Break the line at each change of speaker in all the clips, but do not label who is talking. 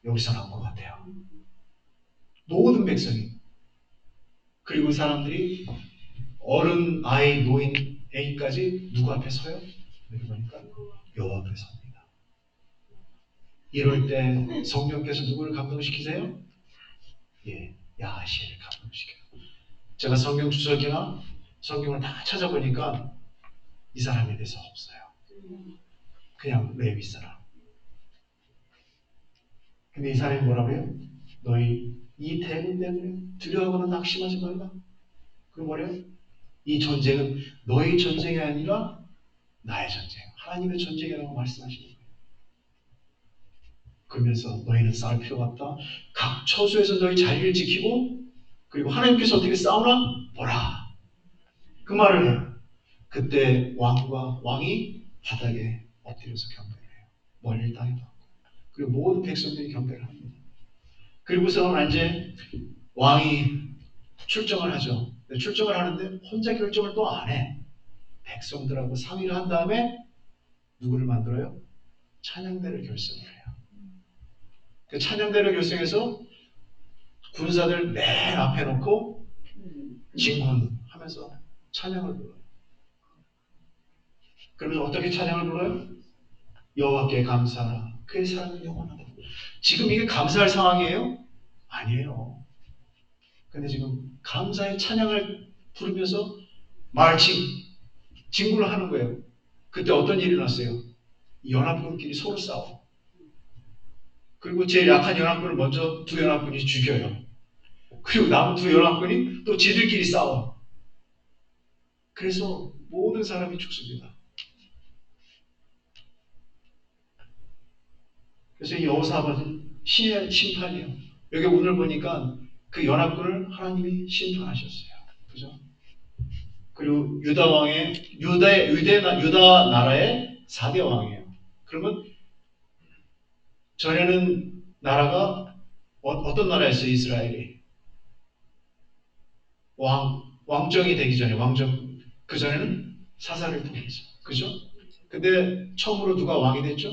여기서 나온 것 같아요. 모든 백성이. 그리고 사람들이 어른, 아이, 노인, 애기까지 누구 앞에 서요? 여기 보니까 여호와 앞에 섭니다. 이럴 때 성령께서 누구를 감동시키세요? 예, 야하시엘을 감동시켜요. 제가 성경 주석이나 성경을 다 찾아보니까 이 사람에 대해서 없어요. 그냥 레위 사람. 근데 이 사람이 뭐라고요? 너희 이 대군 때문에 두려워하거나 낙심하지 말라. 그리고 뭐래요? 이 전쟁은 너희 전쟁이 아니라 나의 전쟁, 하나님의 전쟁이라고 말씀하시는 거예요. 그러면서 너희는 싸울 필요가 없다. 각 처소에서 너희 자리를 지키고 그리고 하나님께서 어떻게 싸우나 보라. 그 말을 해요. 그때 왕이 바닥에 엎드려서 경배를 해요. 머리를 땅에 박고. 그리고 모든 백성들이 경배를 합니다. 그리고서 이제 왕이 출정을 하죠. 출정을 하는데 혼자 결정을 또 안 해. 백성들하고 상의를 한 다음에 누구를 만들어요? 찬양대를 결성을 해요. 그 찬양대를 결성해서 군사들 맨 앞에 놓고 징훈하면서 찬양을 불러요. 그러면 어떻게 찬양을 불러요? 여호와께 감사하라. 그의 사랑은 영원하다. 지금 이게 감사할 상황이에요? 아니에요. 근데 지금 감사의 찬양을 부르면서 진군을 하는 거예요. 그때 어떤 일이 났어요? 연합군끼리 서로 싸워. 그리고 제일 약한 연합군을 먼저 두 연합군이 죽여요. 그리고 남은 두 연합군이 또 지들끼리 싸워. 그래서 모든 사람이 죽습니다. 그래서 이 여호사밧은 신의 심판이에요. 여기 오늘 보니까 그 연합군을 하나님이 심판하셨어요. 그죠? 그리고 유다 나라의 4대 왕이에요. 그러면 전에는 나라가 어떤 나라였어요? 이스라엘이 왕정이 되기 전에 그 전에는 사사를 통해서 그죠? 근데 처음으로 누가 왕이 됐죠?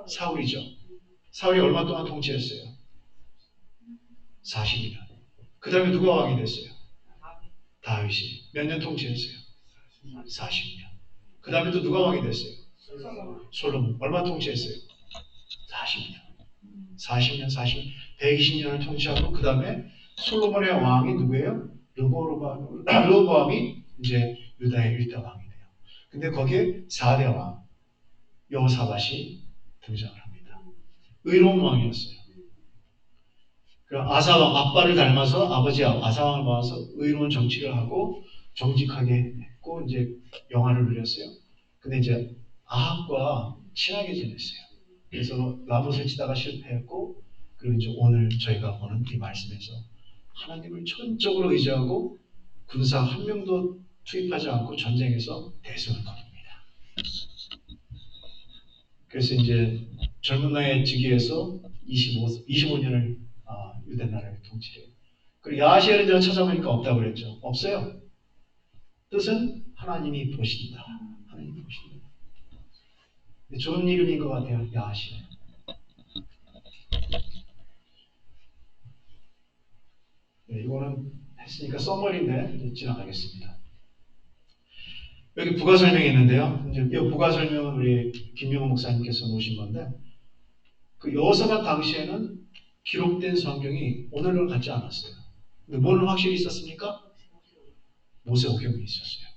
사울이죠. 사울이 얼마 동안 통치했어요? 40년. 그 다음에 누가 왕이 됐어요? 다윗이. 몇 년 통치했어요? 40년. 그 다음에 또 누가 왕이 됐어요? 솔로몬. 얼마 통치했어요? 40년. 40년, 120년을 통치하고 그 다음에 솔로몬의 왕이 누구예요? 르호보암이 이제 유다의 1대 왕이 돼요. 근데 거기에 4대 왕 여호사밧이 등장을 합니다. 의로운 왕이었어요. 아사왕 아빠를 닮아서 아버지 아사왕을 봐서 의로운 정치를 하고 정직하게 했고 이제 영화를 누렸어요. 근데 이제 아합과 친하게 지냈어요. 그래서 라못을 치다가 실패했고 그리고 이제 오늘 저희가 보는 이 말씀에서 하나님을 전적으로 의지하고 군사 한 명도 투입하지 않고 전쟁에서 대승을 거둡니다. 그래서 이제 젊은 나이에 즉위해서 25년을 유대 나라를 통치해요. 그리고 야하시엘은 제가 찾아보니까 없다고 그랬죠. 없어요. 뜻은 하나님이 보신다. 하나님이 보신다. 좋은 이름인 것 같아요. 야하시엘. 네, 이거는 했으니까 썸머리인데 이제 지나가겠습니다. 여기 부가 설명이 있는데요. 이제 이 부가 설명은 우리 김용호 목사님께서 놓으신 건데 그 여호사밧 당시에는 기록된 성경이 오늘날 같지 않았어요. 근데 뭐는 확실히 있었습니까? 모세오경이 있었어요.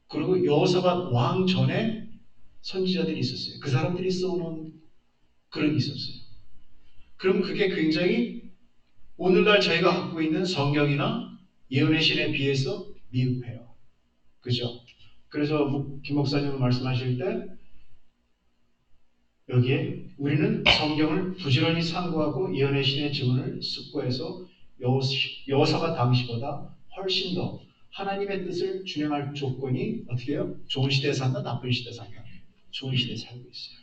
그리고 여호사밧 왕 전에 선지자들이 있었어요. 그 사람들이 써놓은 글은 있었어요. 그럼 그게 굉장히 오늘날 저희가 갖고 있는 성경이나 예언의 신에 비해서 미흡해요. 그죠? 그래서 김 목사님은 말씀하실 때 여기에 우리는 성경을 부지런히 상고하고 예언의 신의 증언을 숙고해서 여호사밧 당시보다 훨씬 더 하나님의 뜻을 준행할 조건이 어떻게 해요? 좋은 시대에 산다, 나쁜 시대에 산다. 좋은 시대에 살고 있어요.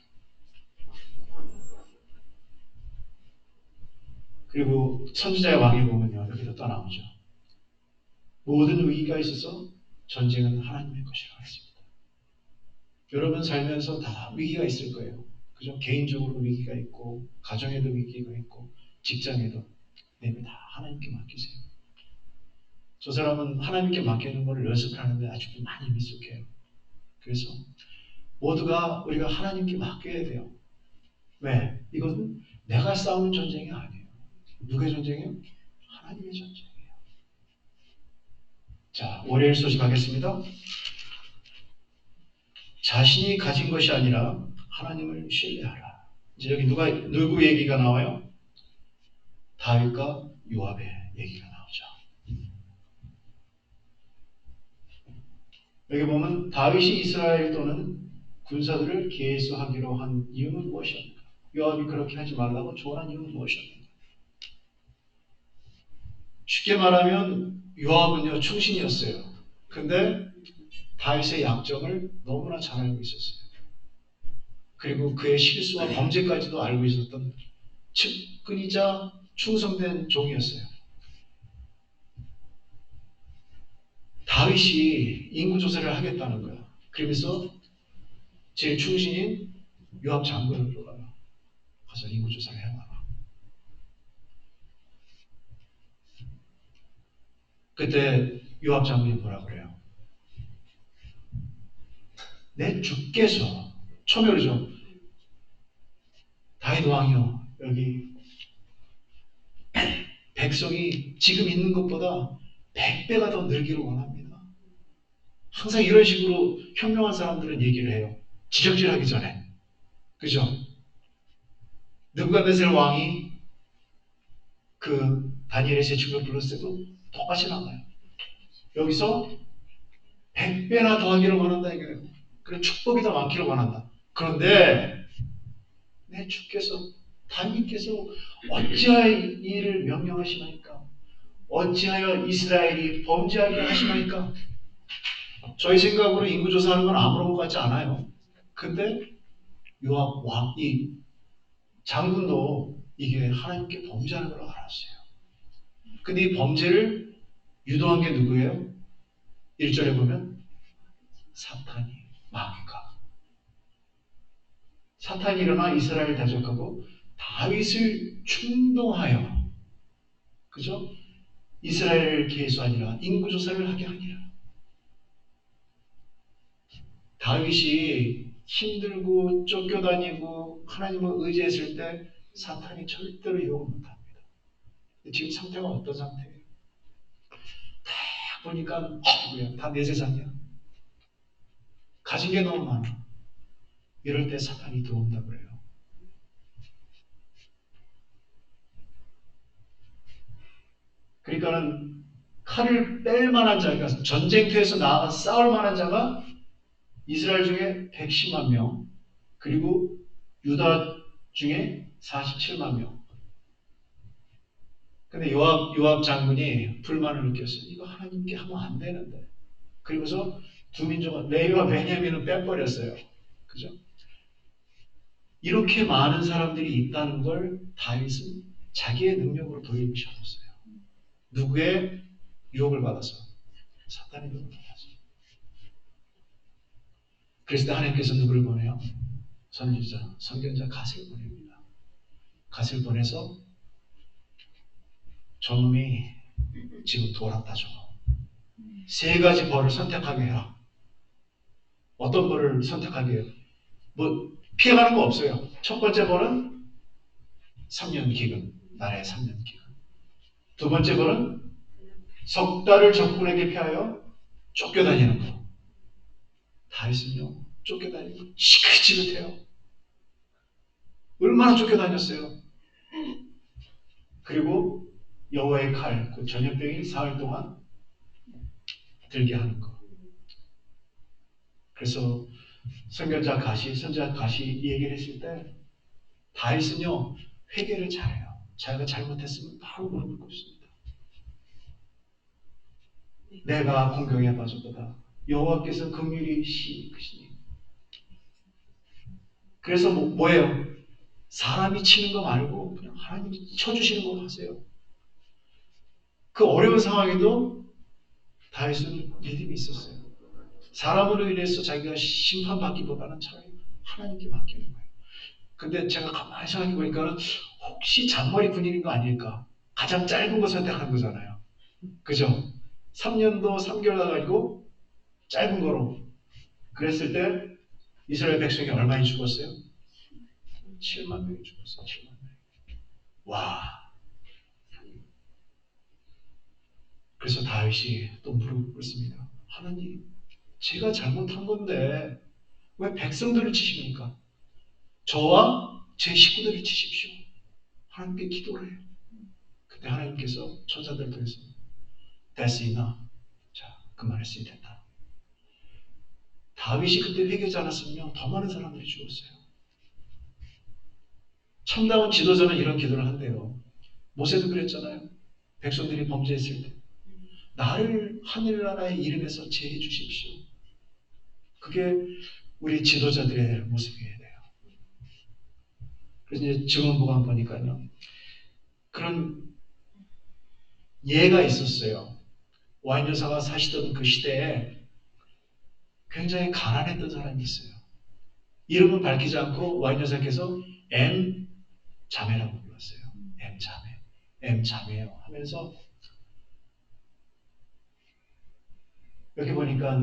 그리고 선지자의 왕에 보면요, 여기도 또 나오죠. 모든 위기가 있어서 전쟁은 하나님의 것이라고 했습니다. 여러분 살면서 다 위기가 있을 거예요. 그죠? 개인적으로 위기가 있고, 가정에도 위기가 있고, 직장에도. 네, 다 하나님께 맡기세요. 저 사람은 하나님께 맡기는 것을 연습하는데 아직도 많이 미숙해요. 그래서 모두가 우리가 하나님께 맡겨야 돼요. 왜? 이것은 내가 싸우는 전쟁이 아니에요. 누구의 전쟁이에요? 하나님의 전쟁이에요. 자, 월요일 소식 하겠습니다. 자신이 가진 것이 아니라 하나님을 신뢰하라. 이제 여기 누구 얘기가 나와요? 다윗과 요압의 얘기가 나오죠. 여기 보면 다윗이 이스라엘 또는 군사들을 계수하기로 한 이유는 무엇이었는가? 요압이 그렇게 하지 말라고 조언한 이유는 무엇이었는가? 쉽게 말하면 요압은요 충신이었어요. 근데 다윗의 약점을 너무나 잘 알고 있었어요. 그리고 그의 실수와 범죄까지도 알고 있었던 측근이자 충성된 종이었어요. 다윗이 인구조사를 하겠다는 거야. 그러면서 제일 충신인 요압 장군을 불러요. 가서 인구조사를 해놔라. 그때 요압 장군이 뭐라 그래요? 내 주께서 초면이죠. 다윗 왕이요. 여기 백성이 지금 있는 것보다 100배가 더 늘기를 원합니다. 항상 이런 식으로 현명한 사람들은 얘기를 해요. 지적질하기 전에. 그죠? 느부갓네살 왕이 그 다니엘의 세 친구를 불렀을 때도 똑같이 나와요. 여기서 100배나 더하기를 원한다 이거예요. 그런 축복이 더 많기를 원한다. 그런데 내 주께서 다님께서 어찌하여 이 일을 명령하시나이까? 어찌하여 이스라엘이 범죄하게 하시나이까? 저희 생각으로 인구조사하는 건 아무런 것 같지 않아요. 근데 요압 왕이 장군도 이게 하나님께 범죄하는 걸 알았어요. 근데 이 범죄를 유도한 게 누구예요? 1절에 보면 사탄이 마귀가. 사탄이 일어나 이스라엘을 대적하고 다윗을 충동하여 그죠? 이스라엘을 계수하니라 인구조사를 하게 하니라. 다윗이 힘들고 쫓겨다니고 하나님을 의지했을 때 사탄이 절대로 유혹을 못합니다. 지금 상태가 어떤 상태예요? 딱 보니까 다 내 세상이야. 가진 게 너무 많아. 이럴 때 사탄이 들어온다 그래요. 그러니까는 칼을 뺄 만한 자가 전쟁터에서 나아가 싸울 만한 자가 이스라엘 중에 110만 명 그리고 유다 중에 47만 명. 근데 요압 장군이 불만을 느꼈어요. 이거 하나님께 하면 안 되는데. 그리고서 두 민족은 레위와 베냐민은 빼버렸어요. 그죠? 이렇게 많은 사람들이 있다는 걸 다윗은 자기의 능력으로 돌리고 싶었어요. 누구의 유혹을 받아서? 사탄의 유혹을 받아서. 그랬을 때 하나님께서 누구를 보내요? 선지자, 선견자 갓을 보냅니다. 갓을 보내서 저놈이 지금 돌았다 저놈. 세 가지 벌을 선택하게 해라. 어떤 벌을 선택하게 해요? 뭐 피해가는 거 없어요. 첫 번째 벌은 3년 기근, 나라의 3년 기근. 두 번째 벌은 석 달을 적군에게 피하여 쫓겨다니는 거. 다윗은요 쫓겨다니는 거 지긋지긋해요. 얼마나 쫓겨다녔어요. 그리고 여호와의 칼, 그 전염병이 사흘 동안 들게 하는 거. 그래서 선지자 갓이 이 얘기를 했을 때 다윗은요 회개를 잘해요. 자기가 잘못했으면 바로 무릎을 꿇습니다. 내가 공경에 빠졌도다. 여호와께서 긍휼히 크시니. 그래서 뭐예요? 사람이 치는 거 말고 그냥 하나님이 쳐주시는 거 하세요. 그 어려운 상황에도 다윗은 믿음이 있었어요. 사람으로 인해서 자기가 심판받기보다는 차라리 하나님께 맡기는 거예요. 근데 제가 가만히 생각해 보니까는 혹시 잔머리 군인인 거 아닐까? 가장 짧은 거 선택한 거잖아요. 그죠? 3년도 3개월 나가지고 짧은 거로. 그랬을 때 이스라엘 백성이 얼마나 죽었어요? 7만 명이 죽었어요. 7만 명. 와. 그래서 다윗이 또 무릎을 꿇습니다. 하나님, 제가 잘못한 건데 왜 백성들을 치십니까? 저와 제 식구들을 치십시오. 하나님께 기도를 해요. 그때 하나님께서 천사들을 통해서 That's enough. 자, 그만할 수 있겠다. 다윗이 그때 회개하지 않았으면 더 많은 사람들이 죽었어요. 참다운 지도자는 이런 기도를 한대요. 모세도 그랬잖아요. 백성들이 범죄했을 때 나를 하늘나라의 이름에서 제해 주십시오. 그게 우리 지도자들의 모습이어야 돼요. 그래서 이제 증언보감 보니까요. 그런 예가 있었어요. 와인 여사가 사시던 그 시대에 굉장히 가난했던 사람이 있어요. 이름은 밝히지 않고 와인 여사께서 M 자매라고 불렀어요. M 자매. M 자매요 하면서 여기 보니까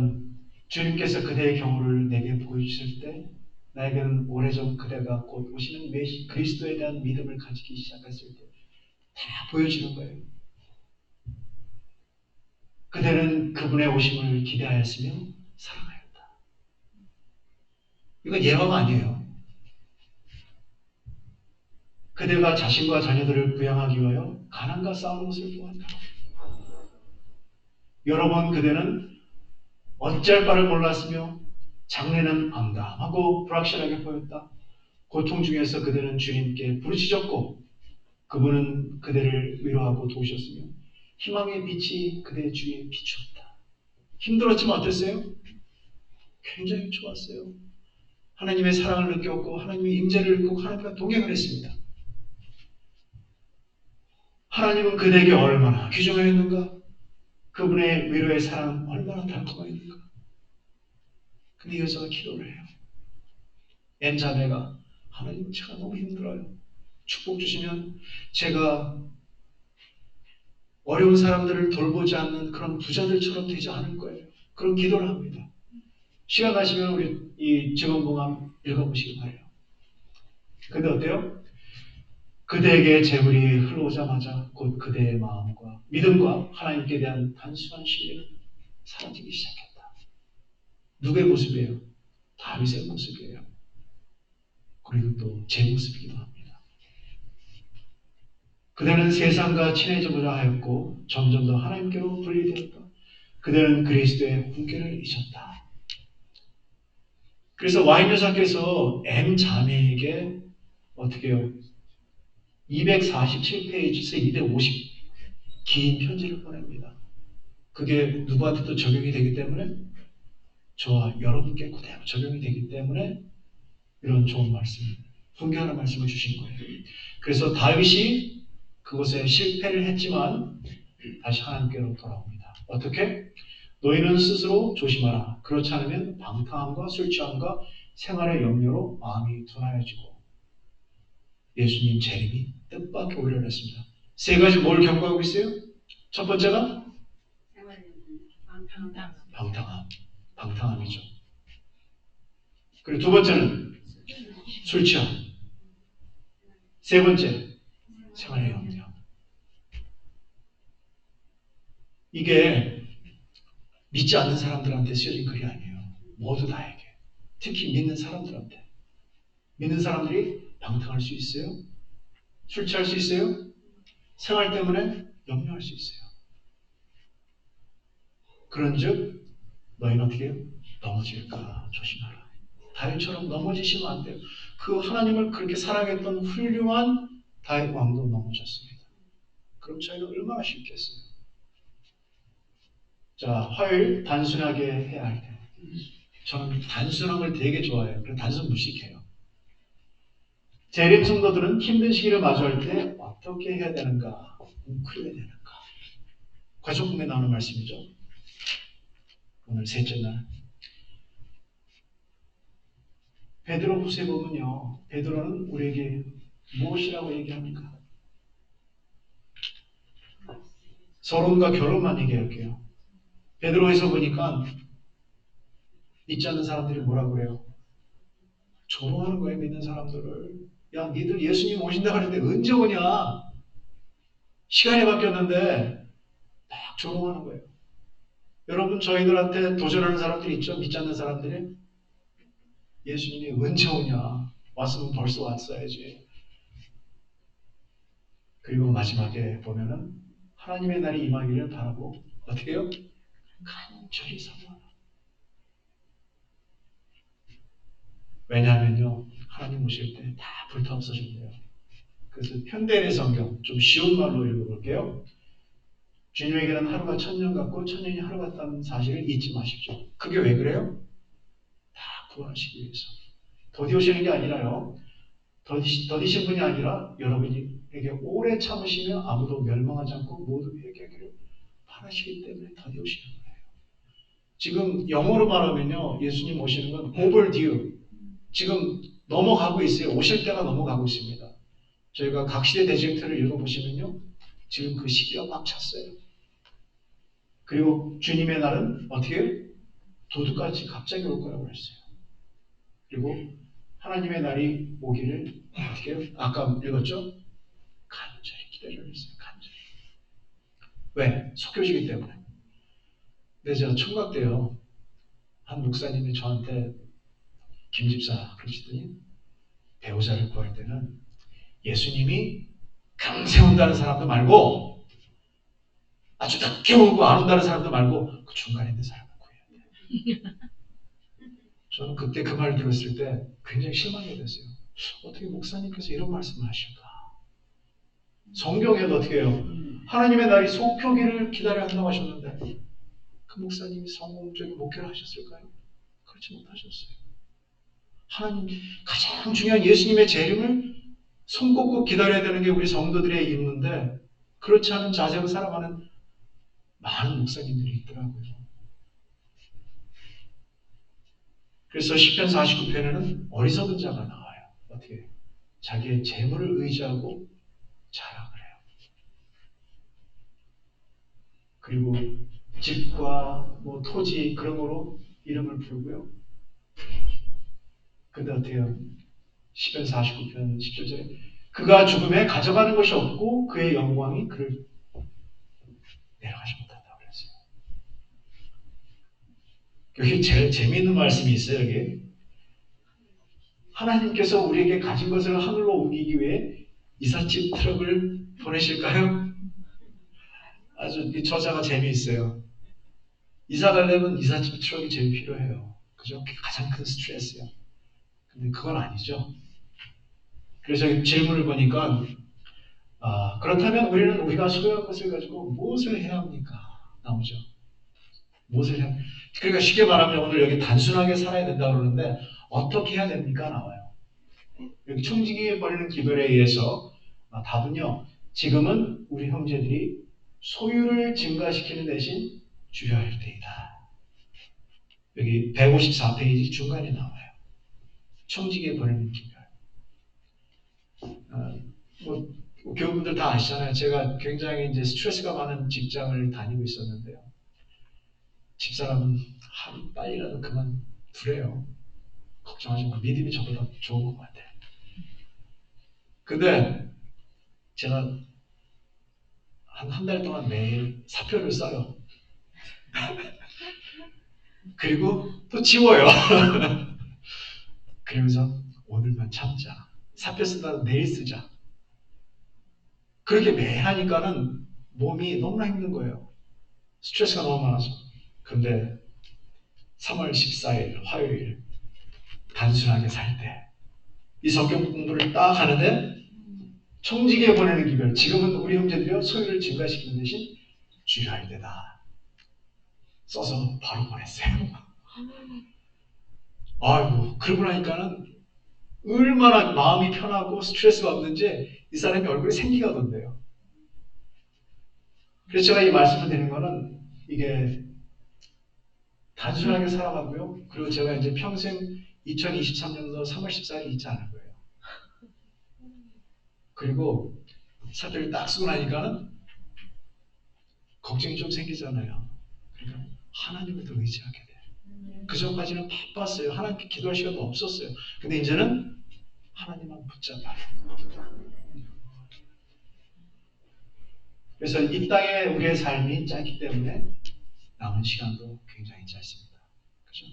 주님께서 그대의 경우를 내게 보여주실 때 나에게는 오래전 그대가 곧 오시는 그리스도에 대한 믿음을 가지기 시작했을 때 다 보여지는 거예요. 그대는 그분의 오심을 기대하였으며 사랑하였다. 이건 예화가 아니에요. 그대가 자신과 자녀들을 부양하기 위하여 가난과 싸우는 것을 보았다. 여러 번 그대는 어찌할 바를 몰랐으며 장래는 암담하고 불확실하게 보였다. 고통 중에서 그대는 주님께 부르짖었고 그분은 그대를 위로하고 도우셨으며 희망의 빛이 그대 주위에 비추었다. 힘들었지만 어땠어요? 굉장히 좋았어요. 하나님의 사랑을 느꼈고 하나님의 임재를 느끼고 하나님과 동행을 했습니다. 하나님은 그대에게 얼마나 귀중하였는가? 그분의 위로의 사랑 얼마나 달콤하였는가? 근데 이 여자가 기도를 해요. M자매가 하나님 제가 너무 힘들어요. 축복 주시면 제가 어려운 사람들을 돌보지 않는 그런 부자들처럼 되지 않을 거예요. 그런 기도를 합니다. 시간 나시면 우리 이 증언봉함 읽어보시기 바래요. 근데 어때요? 그대에게 재물이 흘러오자마자 곧 그대의 마음과 믿음과 하나님께 대한 단순한 신뢰는 사라지기 시작했다. 누구의 모습이에요? 다윗의 모습이에요. 그리고 또 제 모습이기도 합니다. 그대는 세상과 친해져보자 하였고 점점 더 하나님께로 분리되었다. 그대는 그리스도의 훈계를 잊었다. 그래서 와인 여사께서 M 자매에게 어떻게 해요? 247페이지에서 250 긴 편지를 보냅니다. 그게 누구한테도 적용이 되기 때문에 저와 여러분께 그대로 적용이 되기 때문에 이런 좋은 말씀, 훈계하는 말씀을 주신 거예요. 그래서 다윗이 그곳에 실패를 했지만 다시 하나님께로 돌아옵니다. 어떻게? 너희는 스스로 조심하라. 그렇지 않으면 방탕함과 술 취함과 생활의 염려로 마음이 둔하여지고 예수님 재림이 뜻밖의 오류를 했습니다. 세 가지 뭘 경고하고 있어요? 첫 번째가 방탕함. 방탕함이죠. 그리고 두 번째는 술 취함. 세 번째 생활의 염려. 이게 믿지 않는 사람들한테 쓰여진 글이 아니에요. 모두 다에게. 특히 믿는 사람들한테. 믿는 사람들이 방탕할 수 있어요? 술 취할 수 있어요? 생활 때문에 염려할 수 있어요. 그런즉 너희는 어떻게 해요? 넘어질까 조심하라. 다윗처럼 넘어지시면 안 돼요. 그 하나님을 그렇게 사랑했던 훌륭한 다윗 왕도 넘어졌습니다. 그럼 저희는 얼마나 쉽겠어요? 자, 화요일 단순하게 해야 할 때. 저는 단순한 걸 되게 좋아해요. 그래서 단순 무식해요. 재림 성도들은 힘든 시기를 마주할 때 어떻게 해야 되는가? 웅크려야 되는가? 과정문에 나오는 말씀이죠. 오늘 셋째 날. 베드로 후서에 보면요, 베드로는 우리에게 무엇이라고 얘기합니까? 서론과 결론만 얘기할게요. 베드로에서 보니까 믿지 않는 사람들이 뭐라 그래요? 조롱하는 거예요, 믿는 사람들을. 야, 니들 예수님 오신다 그랬는데 언제 오냐? 시간이 바뀌었는데 막 조롱하는 거예요. 여러분, 저희들한테 도전하는 사람들이 있죠? 믿지 않는 사람들이. 예수님이 언제 오냐? 왔으면 벌써 왔어야지. 그리고 마지막에 보면은 하나님의 날이 임하기를 바라고 어떻게 해요? 간절히 사모하라. 왜냐하면요, 하나님 오실 때 다 불타없어진대요. 그래서 현대인의 성경, 좀 쉬운 말로 읽어볼게요. 주님에게는 하루가 천년 같고 천년이 하루 같다는 사실을 잊지 마십시오. 그게 왜 그래요? 다 구원하시기 위해서. 더디 오시는 게 아니라요. 더디신 분이 아니라 여러분에게 오래 참으시며 아무도 멸망하지 않고 모두 회개하기를 바라시기 때문에 더디 오시는 거예요. 지금 영어로 말하면요, 예수님 오시는 건 overdue. 지금 넘어가고 있어요. 오실 때가 넘어가고 있습니다. 저희가 각시대 대쟁터를 읽어보시면요, 지금 그 시기가 꽉 찼어요. 그리고 주님의 날은 어떻게 해요? 도둑같이 갑자기 올 거라고 했어요. 그리고 하나님의 날이 오기를 어떻게 해요? 아까 읽었죠? 간절히 기다리고 있어요. 간절히. 왜? 속여지기 때문에. 근데 제가 총각 때요, 한 목사님이 저한테 김 집사 그러시더니 배우자를 구할 때는 예수님이 강세 온다는 사람도 말고 아주 늦게 오고 안 온다는 사람도 말고 그 중간에 있는 사람을 구해야 돼. 저는 그때 그 말을 들었을 때 굉장히 실망이 됐어요. 어떻게 목사님께서 이런 말씀을 하실까? 성경에도 어떻게 해요? 하나님의 날이 속표기를 기다려 한다고 하셨는데 그 목사님이 성공적인 목회를 하셨을까요? 그렇지 못하셨어요. 하나님 가장 중요한 예수님의 재림을 손꼽고 기다려야 되는 게 우리 성도들의 임무인데 그렇지 않은 자세로 살아가는 많은 목사님들이 있더라고요. 그래서 시편 49편에는 어리석은 자가 나와요. 어떻게? 자기의 재물을 의지하고 자랑을 해요. 그리고 집과 뭐 토지 그런 거로 이름을 부르고요. 근데 어떻게 해요? 시편 49편 17절에 그가 죽음에 가져가는 것이 없고 그의 영광이 그를 내려가지 못한다고 그랬어요. 여기 제일 재미있는 말씀이 있어요. 여기 하나님께서 우리에게 가진 것을 하늘로 옮기기 위해 이삿짐 트럭을 보내실까요? 아주 이 저자가 재미있어요. 이사 가려면 이삿짐 트럭이 제일 필요해요. 그죠? 그게 가장 큰 스트레스예요. 근데 그건 아니죠. 그래서 질문을 보니까 그렇다면 우리는 우리가 소유한 것을 가지고 무엇을 해야 합니까? 나오죠. 무엇을 해야 합니까? 그러니까 쉽게 말하면 오늘 여기 단순하게 살아야 된다고 그러는데 어떻게 해야 됩니까? 나와요. 여기 청지기에 버리는 기별에 의해서 답은요. 지금은 우리 형제들이 소유를 증가시키는 대신 줄여야 할 때이다. 여기 154페이지 중간에 나와요. 청지기에 버리는 기별. 뭐 교우분들 다 아시잖아요. 제가 굉장히 이제 스트레스가 많은 직장을 다니고 있었는데요. 집사람은 빨리라도 그만 두래요. 걱정하지 마. 믿음이 저보다 좋은 것 같아요. 근데 제가 한 달 동안 매일 사표를 써요. 그리고 또 지워요. 그러면서 오늘만 참자. 사표 쓰다 내일 쓰자. 그렇게 매일 하니까는 몸이 너무나 힘든 거예요. 스트레스가 너무 많아서. 근데 3월 14일 화요일 단순하게 살 때 이 성경 공부를 딱 하는데 청지기에 보내는 기별. 지금은 우리 형제들이요 소유를 증가시키는 대신 줄여야 할 때다. 써서 바로 보냈어요. 아이고 그러고 나니까는 얼마나 마음이 편하고 스트레스가 없는지 이 사람이 얼굴에 생기가 던데요. 그래서 제가 이 말씀을 드리는 거는 이게 단순하게 살아가고요. 그리고 제가 이제 평생 2023년도 3월 14일이 있지 않을 거예요. 그리고 사태를 딱 쓰고 나니까는 걱정이 좀 생기잖아요. 그러니까 하나님을 더 의지하게 돼. 그 전까지는 바빴어요. 하나님께 기도할 시간도 없었어요. 근데 이제는 하나님만 붙잡아요. 그래서 이 땅에 우리의 삶이 짧기 때문에 남은 시간도 굉장히 짧습니다. 그죠?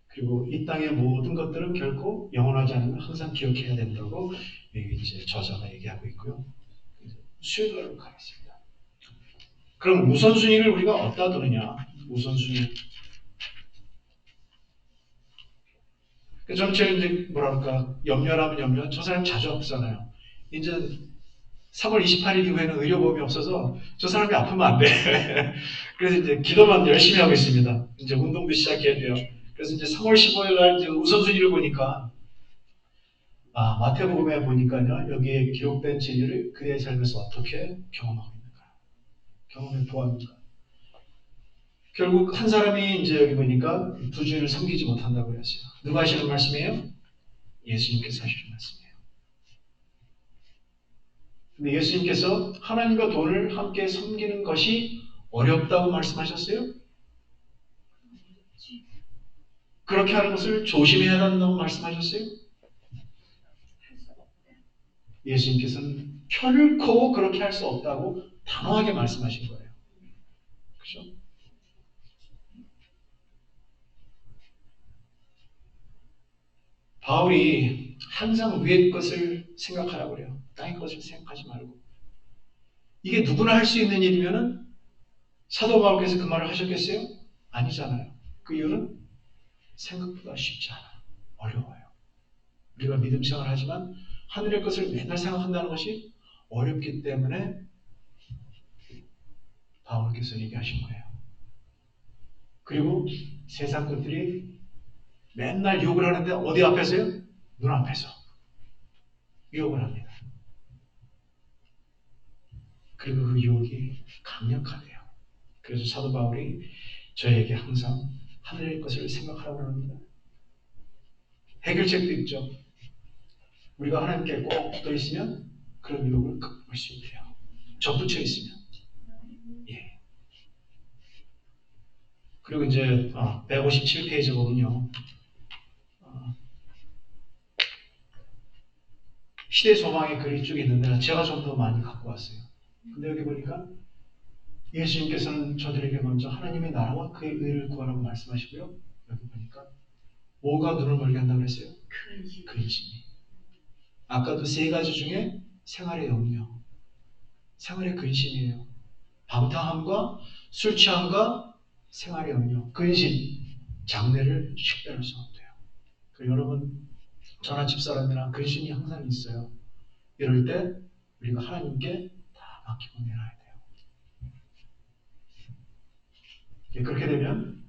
그리고 이 땅의 모든 것들은 결코 영원하지 않으면 항상 기억해야 된다고 이제 저자가 얘기하고 있고요. 수요일로 가겠습니다. 그럼 우선순위를 우리가 어디다 두느냐? 우선순위. 저는 이제 뭐랄까 염려라면 염려. 저 사람 자주 아프잖아요. 이제 3월 28일 이후에는 의료보험이 없어서 저 사람이 아프면 안 돼. 그래서 이제 기도만 열심히 하고 있습니다. 이제 운동도 시작해야 돼요. 그래서 이제 3월 15일 날 이제 우선순위를 보니까 마태복음에 보니까요. 여기에 기록된 진리를 그의 삶에서 어떻게 경험하고 있는가. 경험해 보았는가. 결국 한 사람이 이제 여기 보니까 두 주인을 섬기지 못한다고 그랬어요. 누가 하시는 말씀이에요? 예수님께서 하시는 말씀이에요. 근데 예수님께서 하나님과 돈을 함께 섬기는 것이 어렵다고 말씀하셨어요? 그렇게 하는 것을 조심해야 한다고 말씀하셨어요? 예수님께서는 결코 그렇게 할 수 없다고 단호하게 말씀하신 거예요. 그렇죠? 바울이 항상 위의 것을 생각하라고 그래요. 땅의 것을 생각하지 말고. 이게 누구나 할 수 있는 일이면은 사도 바울께서 그 말을 하셨겠어요? 아니잖아요. 그 이유는 생각보다 쉽지 않아. 어려워요. 우리가 믿음 생활을 하지만 하늘의 것을 맨날 생각한다는 것이 어렵기 때문에 바울께서 얘기하신 거예요. 그리고 세상 것들이 맨날 욕을 하는데 어디 앞에서요? 눈앞에서 유혹을 합니다. 그리고 그 유혹이 강력하대요. 그래서 사도 바울이 저에게 항상 하늘의 것을 생각하라고 합니다. 해결책도 있죠. 우리가 하나님께 꼭 붙어 있으면 그런 유혹을 극복할 수 있대요. 접붙여 있으면. 예. 그리고 이제 157페이지 보면요. 시대 소망의 글이 쭉 있는데 제가 좀 더 많이 갖고 왔어요. 근데 여기 보니까 예수님께서는 저들에게 먼저 하나님의 나라와 그의 의를 구하라고 말씀하시고요. 여기 보니까 뭐가 눈을 멀게 한다고 그랬어요? 근심이. 아까도 세 가지 중에 생활의 염려, 생활의 근심이에요. 방탕함과 술 취함과 생활의 염려, 근심, 장래를 식별할 수 없대요. 여러분, 저나 집사람이나 근심이 항상 있어요. 이럴 때 우리가 하나님께 다 맡기고 내놔야 돼요. 그렇게 되면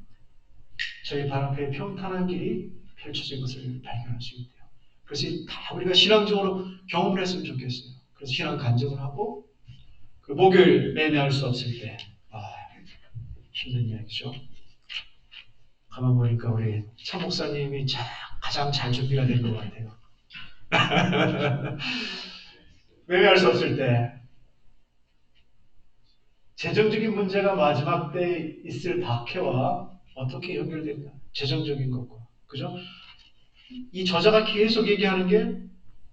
저희 발 앞에 평탄한 길이 펼쳐진 것을 발견할 수 있대요. 그래서 다 우리가 신앙적으로 경험을 했으면 좋겠어요. 그래서 신앙 간증을 하고 그 목요일 매매할 수 없을 때 힘든 이야기죠. 가만 보니까 우리 차 목사님이 가장 잘 준비가 된 것 같아요. 매매할 수 없을 때 재정적인 문제가 마지막 때 있을 박해와 어떻게 연결된다. 재정적인 것과. 그죠? 이 저자가 계속 얘기하는 게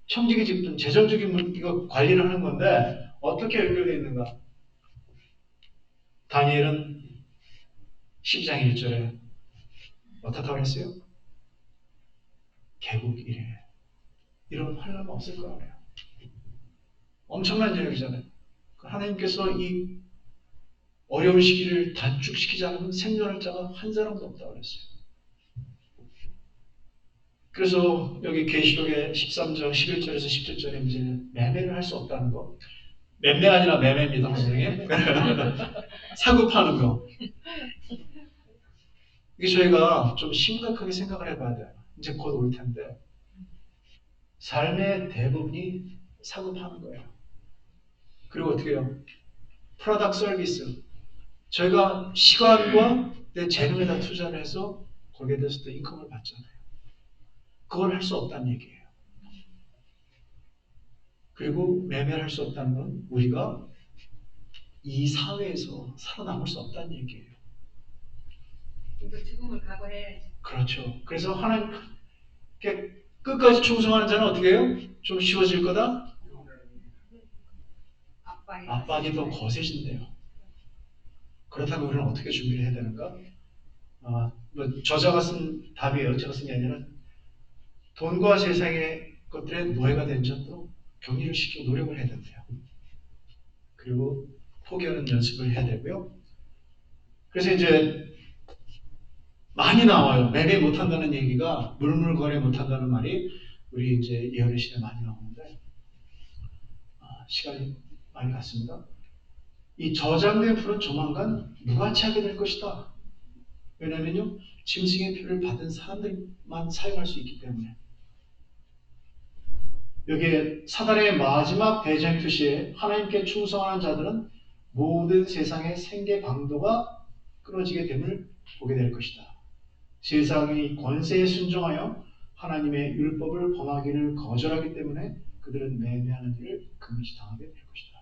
청지기 집중, 재정적인 이거 관리를 하는 건데 어떻게 연결되어 있는가? 다니엘은 10장 1절에 어떻다고 했어요? 개국 이래 이런 환란은 없을 거라고요. 엄청난 이야기잖아요. 하나님께서 이 어려운 시기를 단축시키지 않으면 생존할 자가 한 사람도 없다고 그랬어요. 그래서 여기 계시록의 13장 11절에서 17절에 이제 매매를 할 수 없다는 거. 매매가 아니라 매매입니다, 선생님. 사고 파는 거. 이게 저희가 좀 심각하게 생각을 해봐야 돼요. 이제 곧 올 텐데. 삶의 대부분이 사고 파는 거예요. 그리고 어떻게 해요? 프로덕트 서비스. 저희가 시간과 내 재능에다 투자를 해서 거기에 대해서 또 인컴을 받잖아요. 그걸 할 수 없다는 얘기예요. 그리고 매매를 할 수 없다는 건 우리가 이 사회에서 살아남을 수 없다는 얘기예요.
죽음을 각오해야지.
그렇죠. 그래서 하나님께 끝까지 충성하는 자는 어떻게 해요? 좀 쉬워질 거다? 압박이 더 거세진대요. 그렇다면 우리는 어떻게 준비를 해야 되는가? 저자가 쓴 답이에요. 제가 쓴 게 아니라 돈과 세상의 것들에 노예가 된 자도 격리를 시키고 노력을 해야 된대요. 그리고 포기하는 연습을 해야 되고요. 그래서 이제 많이 나와요. 매매 못한다는 얘기가 물물거래 못한다는 말이 우리 이제 예언의 시대에 많이 나오는데 시간이 많이 갔습니다. 이 저장된 풀은 조만간 무가치하게 될 것이다. 왜냐면요, 짐승의 표를 받은 사람들만 사용할 수 있기 때문에. 여기에 사단의 마지막 대전 표시에 하나님께 충성하는 자들은 모든 세상의 생계 방도가 끊어지게 됨을 보게 될 것이다. 세상의 권세에 순종하여 하나님의 율법을 범하기를 거절하기 때문에 그들은 매매하는 일을 금시 당하게 될 것이다.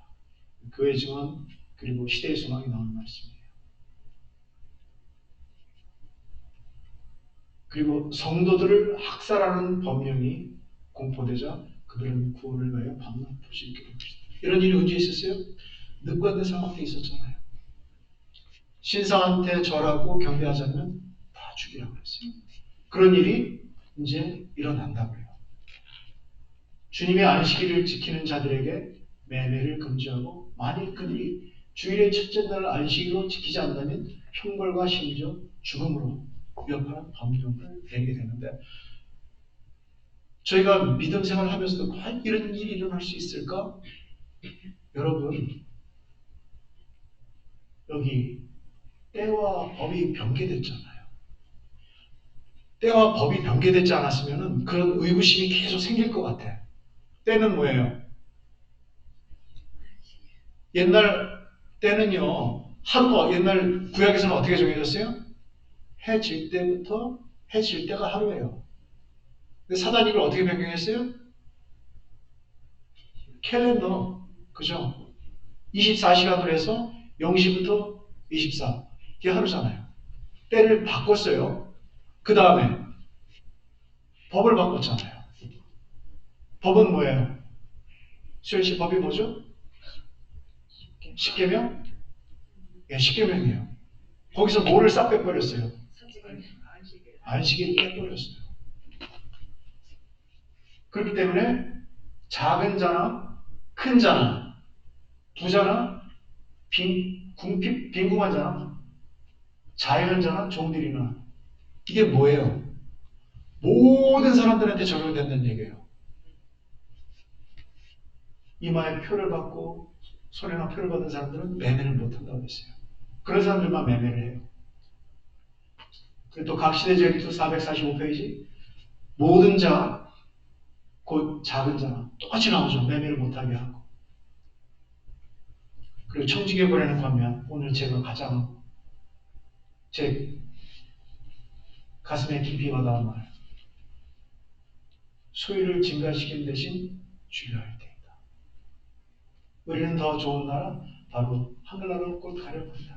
교회 증언 그리고 시대의 소망이 나오는 말씀이에요. 그리고 성도들을 학살하는 법령이 공포되자 그들은 구원을 위하여 밤낮 볼 수 있게 될 것이다. 이런 일이 언제 있었어요? 늑관대 상황 때 있었잖아요. 신상한테 절하고 경배하자면 다 죽이라고 그랬어요. 그런 일이 이제 일어난다고요. 주님의 안식일을 지키는 자들에게 매매를 금지하고 만일 그들이 주일의 첫째 날 안식일로 지키지 않는다면 형벌과 심지어 죽음으로 위협하는 법령을 내리게 되는데 저희가 믿음 생활을 하면서도 과연 이런 일이 일어날 수 있을까? 여러분 여기 때와 법이 변개됐잖아요. 때와 법이 변개되지 않았으면 그런 의구심이 계속 생길 것 같아. 때는 뭐예요? 옛날 때는요, 하루가 옛날 구약에서는 어떻게 정해졌어요? 해 질 때부터 해 질 때가 하루예요. 근데 사단이 이걸 어떻게 변경했어요? 캘린더, 그죠? 24시간으로 해서 0시부터 24, 이게 하루잖아요. 때를 바꿨어요. 그 다음에 법을 바꿨잖아요. 법은 뭐예요? 수현 씨 법이 뭐죠? 십계명? 예, 십계명이에요. 거기서 뭐를 싹 빼버렸어요? 안식일을 빼버렸어요. 그렇기 때문에 작은 자나 큰 자나 부자나 빈궁한 자나 자유한 자나 종들이나 이게 뭐예요? 모든 사람들한테 적용된다는 얘기예요. 이마에 표를 받고 손에나 표를 받은 사람들은 매매를 못한다고 했어요. 그런 사람들만 매매를 해요. 그리고 또 각시대 제기투 445페이지 모든 자, 곧 작은 자나 똑같이 나오죠. 매매를 못하게 하고. 그리고 청지기에 보내는 반면 오늘 제가 가장 제 가슴에 깊이 와닿은 말 소유를 증가시키는 대신 줄여야 되겠다. 우리는 더 좋은 나라 바로 하늘나라로 꼭 가려고 합니다.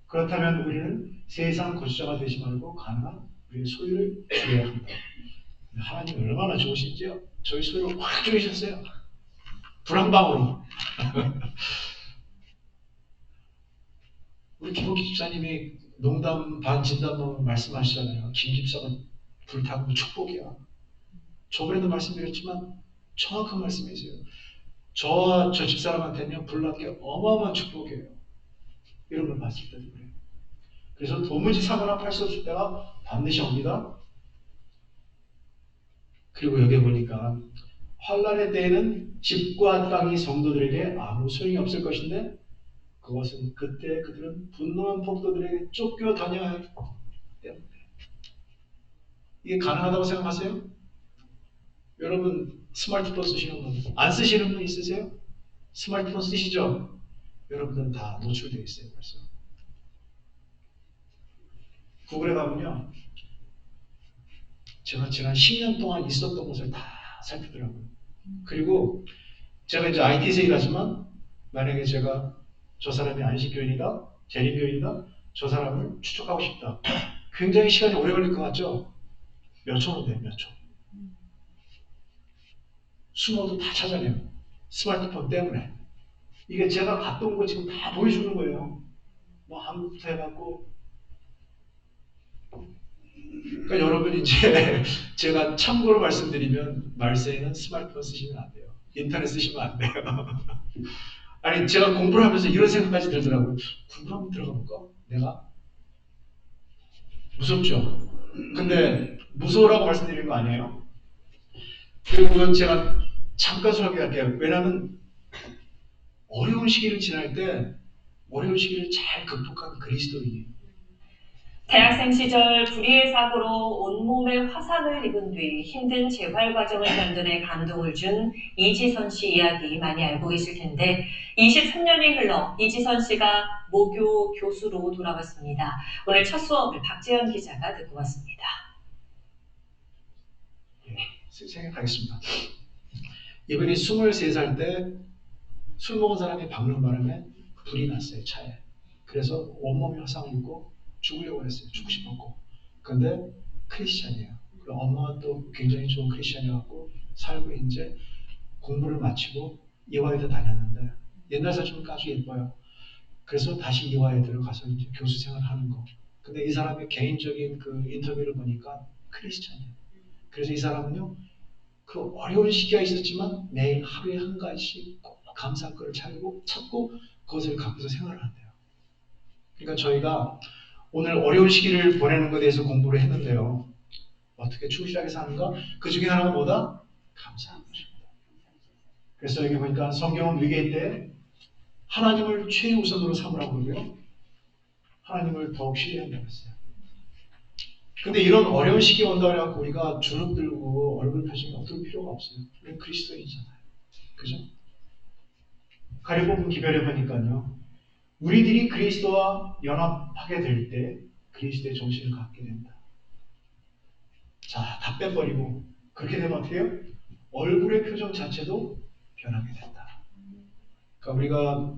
그렇다면 우리는 세상 거주자가 되지 말고 가능한 우리의 소유를 줄여야 한다. 하나님이 얼마나 좋으신지요? 저희 소유를 확 줄이셨어요. 불 한 방으로. 우리 김옥기 집사님이 농담 반 진담 반 말씀하시잖아요. 김 집사가 불타고 축복이야. 저번에도 말씀드렸지만 정확한 말씀이세요. 저와 저 집사람한테는 불난 게 어마어마한 축복이에요. 이런 걸 봤을 때도 그래요. 그래서 도무지 사거나 팔 수 없을 때가 반드시 옵니다. 그리고 여기 보니까 환란의 때에는 집과 땅이 성도들에게 아무 소용이 없을 것인데 그것은 그때 그들은 분노한 폭도들에게 쫓겨다녀야 하기 때문에 이게 가능하다고 생각하세요? 여러분 스마트폰 쓰시는 분, 안 쓰시는 분 있으세요? 스마트폰 쓰시죠? 여러분들은 다 노출되어 있어요. 벌써 구글에 가면요 제가 지난 10년 동안 있었던 것을 다 살피더라고요. 그리고 제가 이제 IT에서 일하지만 만약에 제가 저 사람이 안식교인이다, 재림교인이다, 저 사람을 추적하고 싶다. 굉장히 시간이 오래 걸릴 것 같죠? 몇 초는 돼요, 몇 초. 숨어도 다 찾아내요. 스마트폰 때문에. 이게 제가 갔던 거 지금 다 보여주는 거예요. 뭐 한국부터 해갖고. 그러니까 여러분 이제 제가 참고로 말씀드리면 말세에는 스마트폰 쓰시면 안 돼요. 인터넷 쓰시면 안 돼요. 아니 제가 공부를 하면서 이런 생각까지 들더라고요. 공부 한번 들어가 볼까? 내가? 무섭죠? 근데 무서우라고 말씀드리는 거 아니에요? 그리고 제가 잠깐 소개할게요. 왜냐하면 어려운 시기를 지날 때 어려운 시기를 잘 극복한 그리스도인이에요.
대학생 시절 불의의 사고로 온몸에 화상을 입은 뒤 힘든 재활 과정을 견뎌내 감동을 준 이지선 씨 이야기 많이 알고 계실 텐데 23년이 흘러 이지선 씨가 모교 교수로 돌아왔습니다. 오늘 첫 수업을 박재현 기자가 듣고 왔습니다.
생각하겠습니다. 이분이 23살 때 술 먹은 사람이 박는 바람에 불이 났어요, 차에. 그래서 온몸이 화상을 입고 죽으려고 했어요. 죽고 싶었고. 근데 크리스찬이에요. 그리고 엄마가 또 굉장히 좋은 크리스찬이었고 살고 이제 공부를 마치고 이화여대 다녔는데 옛날 사진은 아주 예뻐요. 그래서 다시 이화여대로 가서 이제 교수 생활을 하는 거. 근데 이 사람의 개인적인 그 인터뷰를 보니까 크리스찬이에요. 그래서 이 사람은요, 그 어려운 시기가 있었지만 매일 하루에 한 가지씩 꼭 감사할 거를 찾고 그것을 갖고서 생활을 한대요. 그러니까 저희가 오늘 어려운 시기를 보내는 것에 대해서 공부를 했는데요. 어떻게 충실하게 사는가? 그 중에 하나가 뭐다? 감사하는 것입니다. 그래서 여기 보니까 성경은 위기의 때 하나님을 최우선으로 삼으라고 그러고요. 하나님을 더욱 신뢰한다고 했어요. 근데 이런 어려운 시기가 온다고 해서 우리가 주눅들고 얼굴 표정이 어떨 필요가 없어요. 우리는 그리스도인이잖아요. 그죠? 가려보면 기별해보니까요. 우리들이 그리스도와 연합하게 될 때 그리스도의 정신을 갖게 된다. 자, 다 빼버리고 그렇게 되면 어떻게 해요? 얼굴의 표정 자체도 변하게 된다. 그러니까 우리가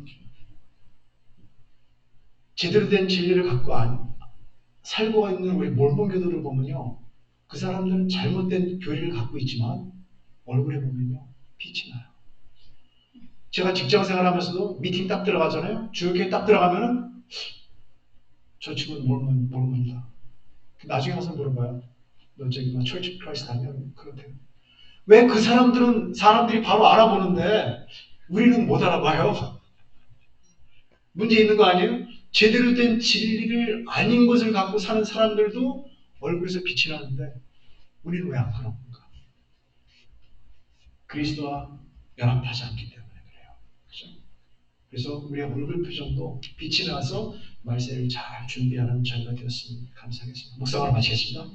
제대로 된 진리를 갖고 살고 있는 우리 몰몬교도를 보면요. 그 사람들은 잘못된 교리를 갖고 있지만 얼굴에 보면요. 빛이 나요. 제가 직장 생활하면서도 미팅 딱 들어가잖아요. 주요교회 딱 들어가면은 저 친구는 몰몬이다. 나중에 가서 물어봐요. 너 저기 뭐 철치 크라이스트 하면 그렇대요. 왜 그 사람들이 바로 알아보는데 우리는 못 알아봐요? 문제 있는 거 아니에요? 제대로 된 진리를 아닌 것을 갖고 사는 사람들도 얼굴에서 빛이 나는데 우리는 왜 안 그런 건가? 그리스도와 연합하지 않기 때문에 그래요. 그렇죠? 그래서 우리의 얼굴 표정도 빛이 나서 말세를 잘 준비하는 저희가 되었으면 감사하겠습니다. 묵상을 마치겠습니다.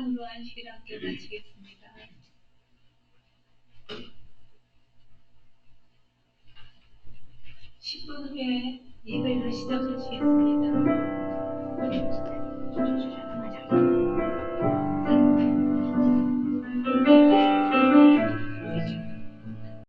기도함으로 안식일 학교 마치겠습니다. 10분 후에 예배를 시작하시겠습니다.